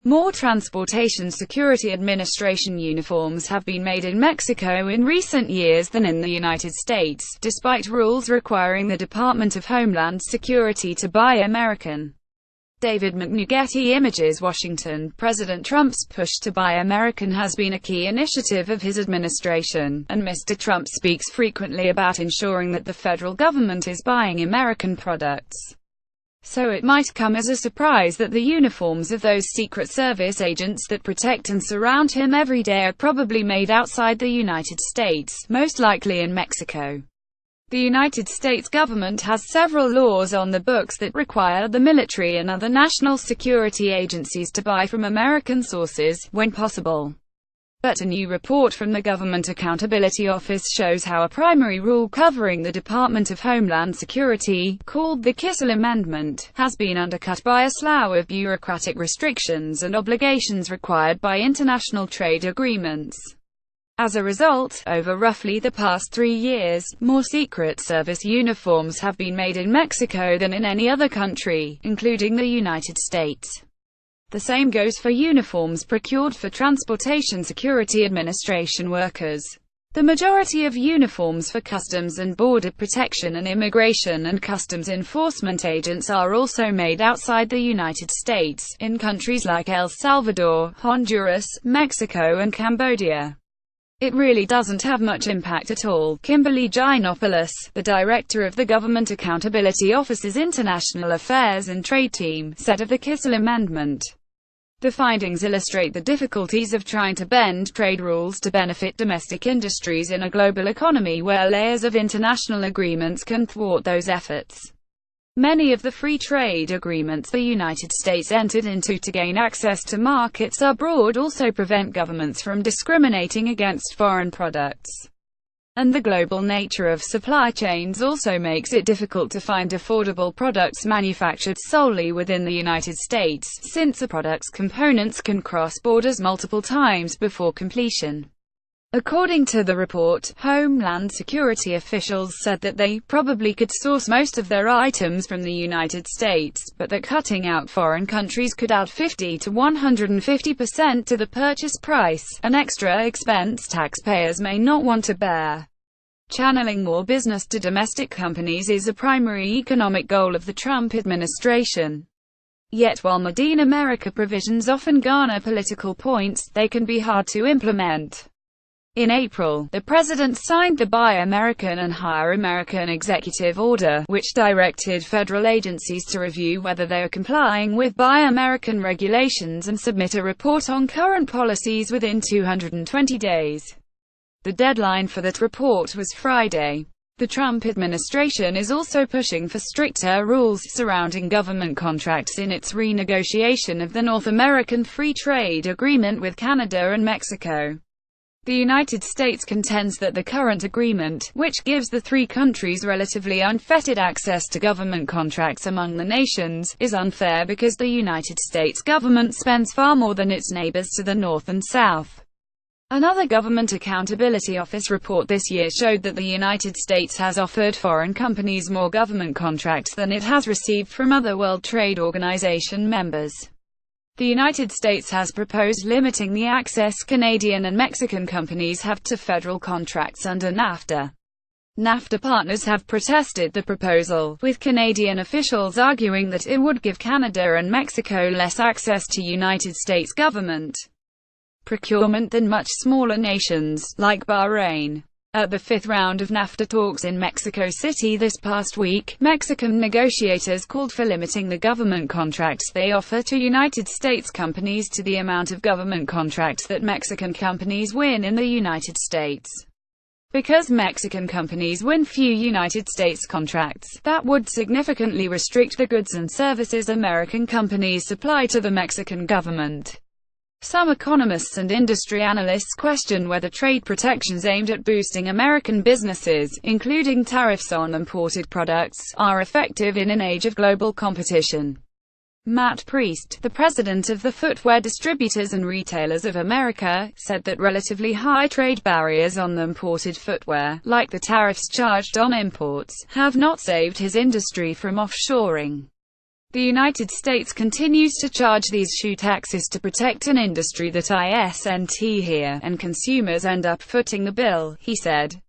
More Transportation Security Administration uniforms have been made in Mexico in recent years than in the United States, despite rules requiring the Department of Homeland Security to buy American. David McNuggetty Images, Washington. President Trump's push to buy American has been a key initiative of his administration, and Mr. Trump speaks frequently about ensuring that the federal government is buying American products. So it might come as a surprise that the uniforms of those Secret Service agents that protect and surround him every day are probably made outside the United States, most likely in Mexico. The United States government has several laws on the books that require the military and other national security agencies to buy from American sources, when possible. But a new report from the Government Accountability Office shows how a primary rule covering the Department of Homeland Security, called the Kissel Amendment, has been undercut by a slew of bureaucratic restrictions and obligations required by international trade agreements. As a result, over roughly the past 3 years, more Secret Service uniforms have been made in Mexico than in any other country, including the United States. The same goes for uniforms procured for Transportation Security Administration workers. The majority of uniforms for Customs and Border Protection and Immigration and Customs Enforcement agents are also made outside the United States, in countries like El Salvador, Honduras, Mexico and Cambodia. It really doesn't have much impact at all, Kimberly Giannopoulos, the director of the Government Accountability Office's International Affairs and Trade Team, said of the Kissel Amendment. The findings illustrate the difficulties of trying to bend trade rules to benefit domestic industries in a global economy where layers of international agreements can thwart those efforts. Many of the free trade agreements the United States entered into to gain access to markets abroad also prevent governments from discriminating against foreign products. And the global nature of supply chains also makes it difficult to find affordable products manufactured solely within the United States, since a product's components can cross borders multiple times before completion. According to the report, Homeland Security officials said that they probably could source most of their items from the United States, but that cutting out foreign countries could add 50 to 150% to the purchase price, an extra expense taxpayers may not want to bear. Channeling more business to domestic companies is a primary economic goal of the Trump administration. Yet while Made in America provisions often garner political points, they can be hard to implement. In April, the president signed the Buy American and Hire American executive order, which directed federal agencies to review whether they are complying with Buy American regulations and submit a report on current policies within 220 days. The deadline for that report was Friday. The Trump administration is also pushing for stricter rules surrounding government contracts in its renegotiation of the North American Free Trade Agreement with Canada and Mexico. The United States contends that the current agreement, which gives the three countries relatively unfettered access to government contracts among the nations, is unfair because the United States government spends far more than its neighbors to the north and south. Another Government Accountability Office report this year showed that the United States has offered foreign companies more government contracts than it has received from other World Trade Organization members. The United States has proposed limiting the access Canadian and Mexican companies have to federal contracts under NAFTA. NAFTA partners have protested the proposal, with Canadian officials arguing that it would give Canada and Mexico less access to United States government procurement than much smaller nations, like Bahrain. At the fifth round of NAFTA talks in Mexico City this past week, Mexican negotiators called for limiting the government contracts they offer to United States companies to the amount of government contracts that Mexican companies win in the United States. Because Mexican companies win few United States contracts, that would significantly restrict the goods and services American companies supply to the Mexican government. Some economists and industry analysts question whether trade protections aimed at boosting American businesses, including tariffs on imported products, are effective in an age of global competition. Matt Priest, the president of the Footwear Distributors and Retailers of America, said that relatively high trade barriers on the imported footwear, like the tariffs charged on imports, have not saved his industry from offshoring. The United States continues to charge these shoe taxes to protect an industry that isn't here, and consumers end up footing the bill, he said.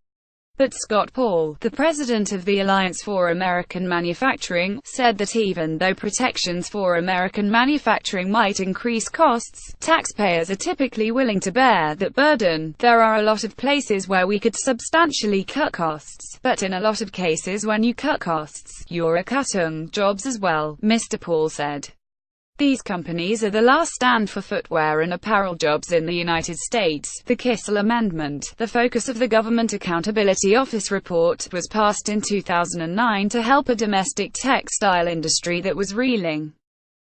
But Scott Paul, the president of the Alliance for American Manufacturing, said that even though protections for American manufacturing might increase costs, taxpayers are typically willing to bear that burden. There are a lot of places where we could substantially cut costs, but in a lot of cases when you cut costs, you're cutting jobs as well, Mr. Paul said. These companies are the last stand for footwear and apparel jobs in the United States. The Kissel Amendment, the focus of the Government Accountability Office report, was passed in 2009 to help a domestic textile industry that was reeling.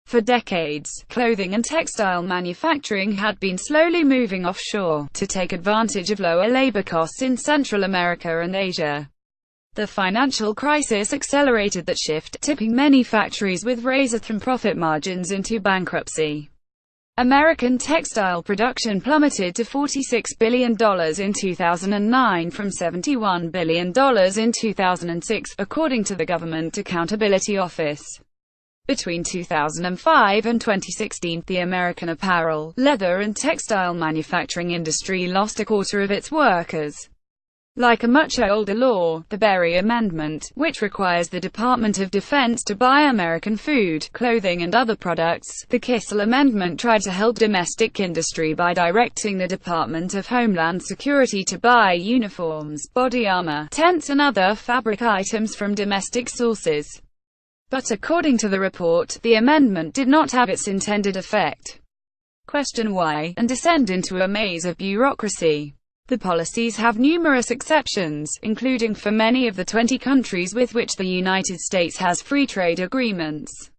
For decades, clothing and textile manufacturing had been slowly moving offshore, to take advantage of lower labor costs in Central America and Asia. The financial crisis accelerated that shift, tipping many factories with razor-thin profit margins into bankruptcy. American textile production plummeted to $46 billion in 2009 from $71 billion in 2006, according to the Government Accountability Office. Between 2005 and 2016, the American apparel, leather and textile manufacturing industry lost a quarter of its workers. Like a much older law, the Berry Amendment, which requires the Department of Defense to buy American food, clothing and other products, the Kissel Amendment tried to help domestic industry by directing the Department of Homeland Security to buy uniforms, body armor, tents and other fabric items from domestic sources. But according to the report, the amendment did not have its intended effect. Question why, and descend into a maze of bureaucracy. The policies have numerous exceptions, including for many of the 20 countries with which the United States has free trade agreements.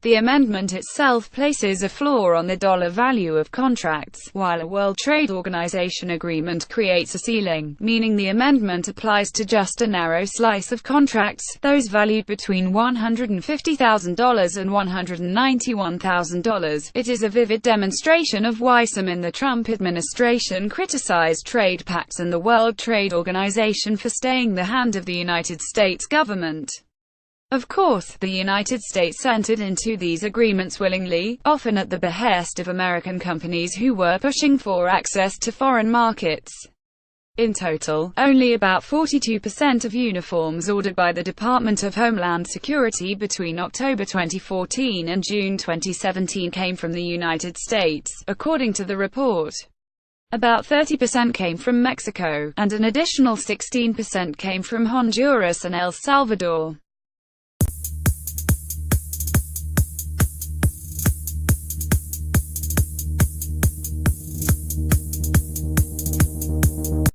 The amendment itself places a floor on the dollar value of contracts, while a World Trade Organization agreement creates a ceiling, meaning the amendment applies to just a narrow slice of contracts, those valued between $150,000 and $191,000. It is a vivid demonstration of why some in the Trump administration criticized trade pacts and the World Trade Organization for staying the hand of the United States government. Of course, the United States entered into these agreements willingly, often at the behest of American companies who were pushing for access to foreign markets. In total, only about 42% of uniforms ordered by the Department of Homeland Security between October 2014 and June 2017 came from the United States, according to the report. About 30% came from Mexico, and an additional 16% came from Honduras and El Salvador.